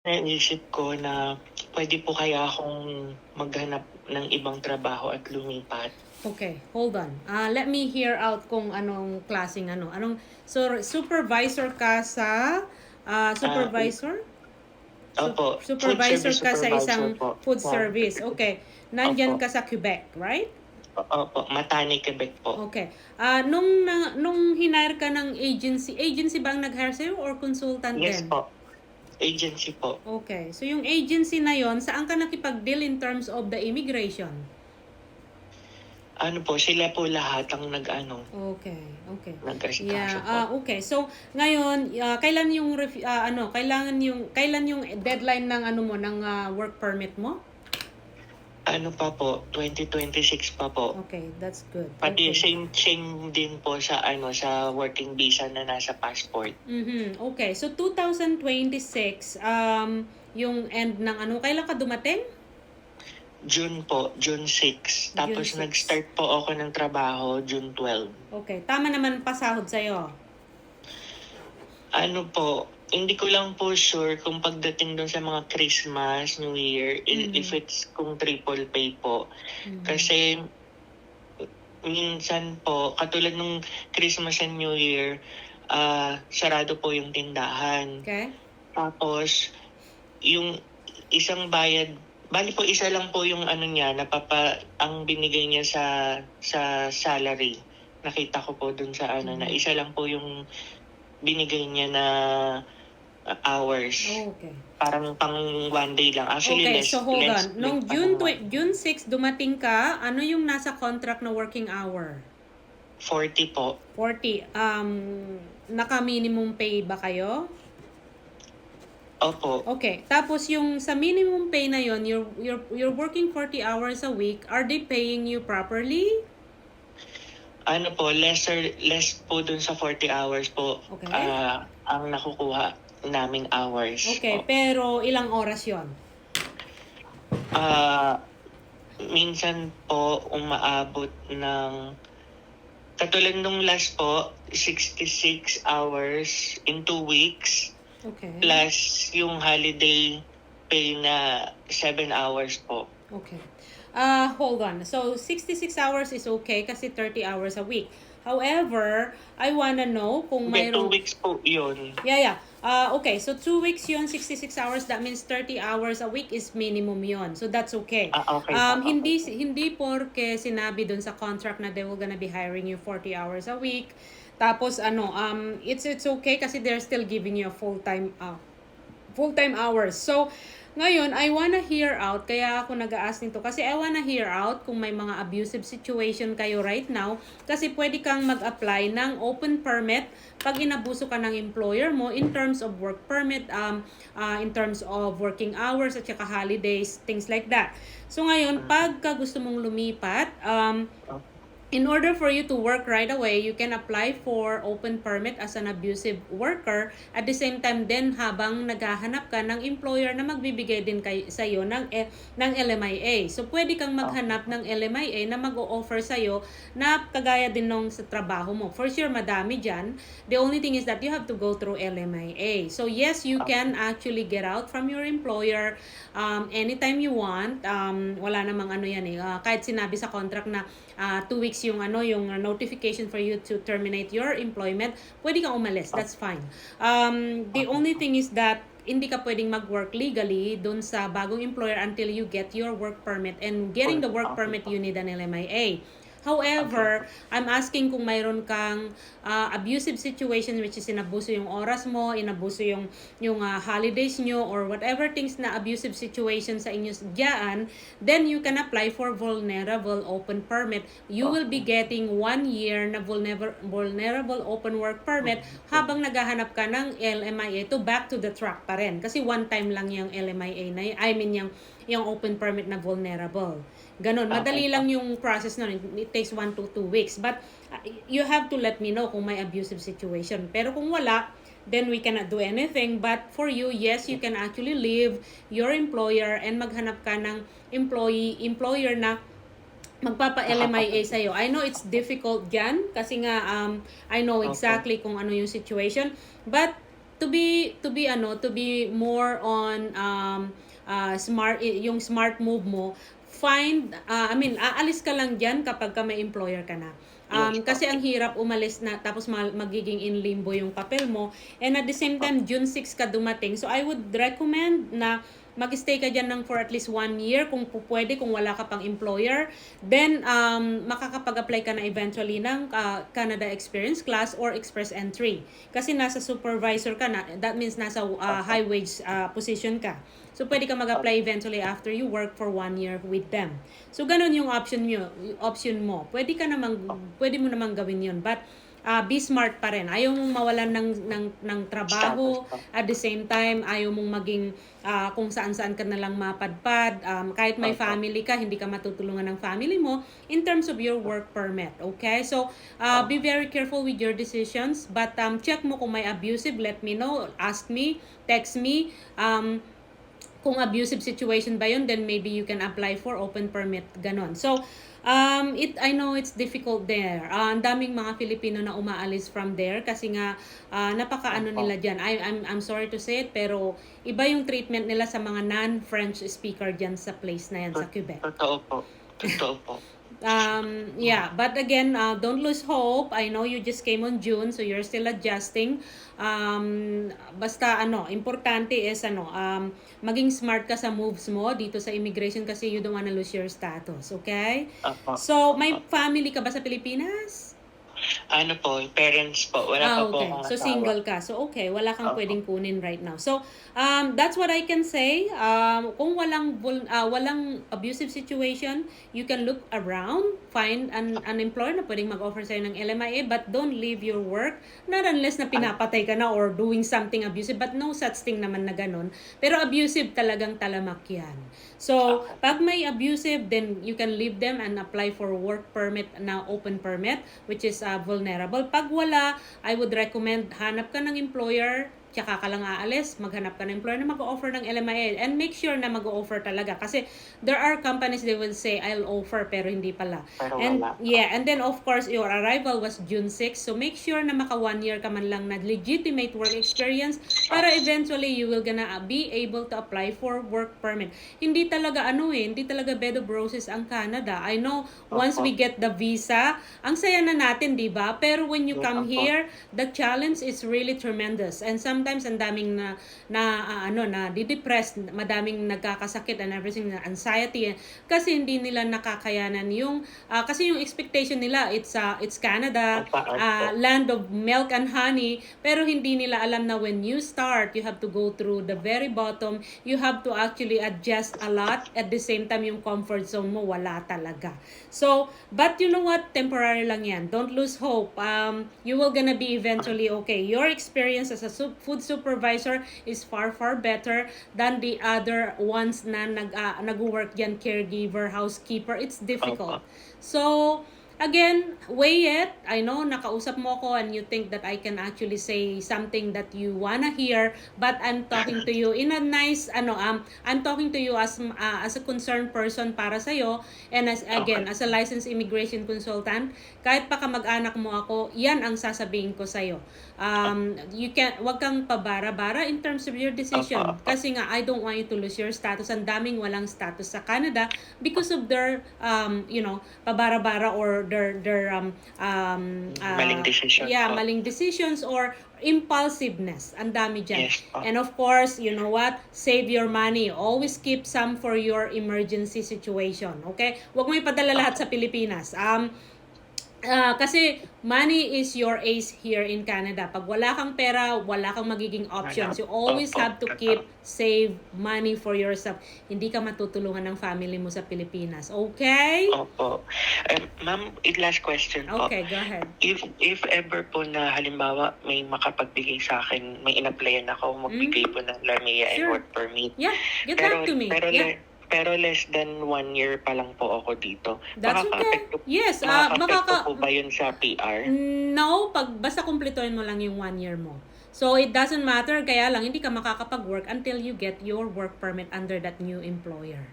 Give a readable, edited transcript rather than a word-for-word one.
Naisip ko na pwede po kaya akong maghanap ng ibang trabaho at lumipat. Okay, hold on. Let me hear out kung anong klaseng ano. So, supervisor ka sa, Ah, supervisor? Opo, food Supervisor service ka sa supervisor isang po. food Yan. service. Okay. Opo. Nandyan ka sa Quebec, right? Opo, Matani, Quebec po. Okay. Nung hinire ka ng agency ba ang nag-hire sa'yo or consultant Yes din? po, agency po. Okay. So, yung agency na yon, saan ka nakipag-deal in terms of the immigration? Ano po, sila po lahat ang Okay, okay. nag-asikaso Yeah, po. okay. So, ngayon, kailan yung kailan yung deadline ng ano mo ng work permit mo? Ano pa po, 2026 pa po. Okay, that's good. Pati Okay. same din po sa sa working visa na nasa passport. Okay. So 2026 yung end ng ano, kailan ka dumating? June po, June 6. June Tapos 6. nag-start po ako ng trabaho June 12. Okay, tama naman pasahod sa'yo. Ano po, hindi ko lang po sure kung pagdating doon sa mga Christmas, New Year, if it's kung triple pay po. Kasi minsan po, katulad nung Christmas and New Year, sarado po yung tindahan. Okay? Tapos, yung isang bayad, bali po isa lang po yung ano niya, ang binigay niya sa salary. Nakita ko po dun sa na isa lang po yung binigay niya na hours. Okay. Parang pang one day lang. Actually, Okay, less. so hold less on. Nung parang June 6 dumating ka, ano yung nasa contract na working hour? 40 po. 40. Naka-minimum pay ba kayo? Opo. Okay. Tapos yung sa minimum pay na yon, you're working 40 hours a week. Are they paying you properly? Ano po, less po dun sa 40 hours po. Okay. Ang nakukuha naming hours. Okay, po. pero ilang oras yon? Minsan po umaabot ng katulad nung last po, 66 hours in 2 weeks. Okay. Plus yung holiday pay na 7 hours po. Okay. Hold on. So, 66 hours is okay kasi 30 hours a week. However, I wanna know kung Hindi, 2 mayroong... weeks po yun. Yeah. Okay, so 2 weeks yun, 66 hours. That means 30 hours a week is minimum yun. So, that's okay. Okay. Hindi porke sinabi dun sa contract na they will gonna be hiring you 40 hours a week. Tapos, it's okay kasi they're still giving you a full-time hours. So, ngayon, I wanna hear out, kaya ako nag-a-ask nito, kasi I wanna hear out kung may mga abusive situation kayo right now, kasi pwede kang mag-apply ng open permit pag inabuso ka ng employer mo in terms of work permit, in terms of working hours at saka holidays, things like that. So ngayon, pagka gusto mong lumipat, in order for you to work right away, you can apply for open permit as an abusive worker. At the same time din, habang naghahanap ka ng employer na magbibigay din sa iyo ng LMIA. So, pwede kang maghanap ng LMIA na mag-o-offer sa iyo na kagaya din nung sa trabaho mo. For sure, madami dyan. The only thing is that you have to go through LMIA. So, yes, you can actually get out from your employer anytime you want. Wala namang ano yan eh. Kahit sinabi sa contract na 2 weeks yung notification for you to terminate your employment, pwede kang umalis. That's fine. The only thing is that hindi ka pwedeng mag-work legally doon sa bagong employer until you get your work permit, and getting the work permit you need an LMIA. However, I'm asking kung mayroon kang abusive situation which is inabuso yung oras mo, inabuso yung holidays nyo, or whatever things na abusive situation sa inyo diyan, then you can apply for vulnerable open permit. You will be getting 1 year na vulnerable open work permit habang naghahanap ka ng LMIA to back to the track pa rin. Kasi one time lang yung LMIA na yun. I mean yung open permit na vulnerable. Ganon. Madali lang yung process na. It takes 1 to 2 weeks. But you have to let me know kung may abusive situation. Pero kung wala, then we cannot do anything. But for you, yes, you can actually leave your employer and maghanap ka ng employer na magpapa-LMIA sa'yo. I know it's difficult dyan kasi nga I know exactly kung ano yung situation. But to be more on yung smart move mo, aalis ka lang diyan kapag ka may employer ka na. Kasi ang hirap umalis na tapos magiging in limbo yung papel mo, and at the same time June 6 ka dumating. So I would recommend na mag-stay ka dyan for at least 1 year kung pwede, kung wala ka pang employer. Then, makakapag-apply ka na eventually ng Canada Experience Class or Express Entry. Kasi nasa supervisor ka na, that means nasa high wage position ka. So, pwede ka mag-apply eventually after you work for 1 year with them. So, ganun yung option mo. Pwede mo namang gawin yun. But, be smart pa rin. Ayaw mong mawalan ng trabaho. At the same time, ayaw mong maging kung saan-saan ka na lang mapadpad. Kahit may family ka, hindi ka matutulungan ng family mo in terms of your work permit. Okay? So, be very careful with your decisions. But check mo kung may abusive, let me know. Ask me, text me. Kung abusive situation ba yun, then maybe you can apply for open permit, ganon. So, I know it's difficult there. Ang daming mga Filipino na umaalis from there kasi nga napakaano nila diyan. I'm sorry to say it, pero iba yung treatment nila sa mga non-French speaker diyan sa place na yan sa Quebec. Totoo po. Yeah, but again, don't lose hope. I know you just came on June, so you're still adjusting. Basta importante is maging smart ka sa moves mo dito sa immigration kasi you don't wanna lose your status, okay? So, may family ka ba sa Pilipinas? Ano po, parents po. Wala pa po Okay. akong So, asawa. single ka. So, okay. Wala kang pwedeng kunin right now. So, that's what I can say. Kung walang abusive situation, you can look around, find an employer na pwedeng mag-offer sa'yo ng LMIA, but don't leave your work. Not unless na pinapatay ka na or doing something abusive, but no such thing naman na ganun. Pero abusive talagang talamak yan. So, pag may abusive, then you can leave them and apply for work permit na open permit, which is vulnerable. Pag wala, I would recommend hanap ka ng employer, tsaka ka lang aalis, maghanap ka ng employer na mag-offer ng LMIA, and make sure na mag-offer talaga kasi there are companies they will say I'll offer pero hindi pala. And yeah, and then of course your arrival was June 6, so make sure na maka 1 year ka man lang na legitimate work experience para eventually you will gonna be able to apply for work permit. Hindi talaga bed of roses ang Canada. I know once we get the visa, ang saya na natin, di ba? Pero when you come here, the challenge is really tremendous, and sometimes ang daming di-depressed, madaming nagkakasakit and everything, na anxiety kasi hindi nila nakakayanan yung kasi yung expectation nila it's Canada, land of milk and honey, pero hindi nila alam na when you start, you have to go through the very bottom, you have to actually adjust a lot, at the same time yung comfort zone mo wala talaga. So, but you know what, temporary lang yan. Don't lose hope. You will gonna be eventually okay. Your experience as a food supervisor is far better than the other ones na nag-work yan, caregiver, housekeeper. It's difficult. So, again, weigh it. I know, nakausap mo ko and you think that I can actually say something that you wanna hear, but I'm talking to you in a nice, I'm talking to you as a concerned person para sa'yo, and as a licensed immigration consultant, kahit pa kamag-anak mo ako, yan ang sasabihin ko sa'yo. Wag kang pabara-bara in terms of your decision. Kasi nga, I don't want you to lose your status. Ang daming walang status sa Canada because of their, pabara-bara or their maling decisions. Yeah, maling decisions or impulsiveness. Ang dami dyan. Yes, and of course, you know what? Save your money. Always keep some for your emergency situation. Okay? Huwag mo ipadala lahat sa Pilipinas. Kasi money is your ace here in Canada. Pag wala kang pera, wala kang magiging options. You always have to save money for yourself. Hindi ka matutulungan ng family mo sa Pilipinas. Okay? Opo. Ma'am, last question po. Okay, go ahead. If ever po na halimbawa may makapagbigay sa akin, may in-applyan ako, magbigay po ng LMIA and work permit. Yeah, get back to me. Pero less than 1 year pa lang po ako dito. That's okay. Yes, makaka-apekto po ba yun sa PR? No, basta kumpletuhin mo lang yung 1 year mo. So, it doesn't matter, kaya lang hindi ka makakapag-work until you get your work permit under that new employer.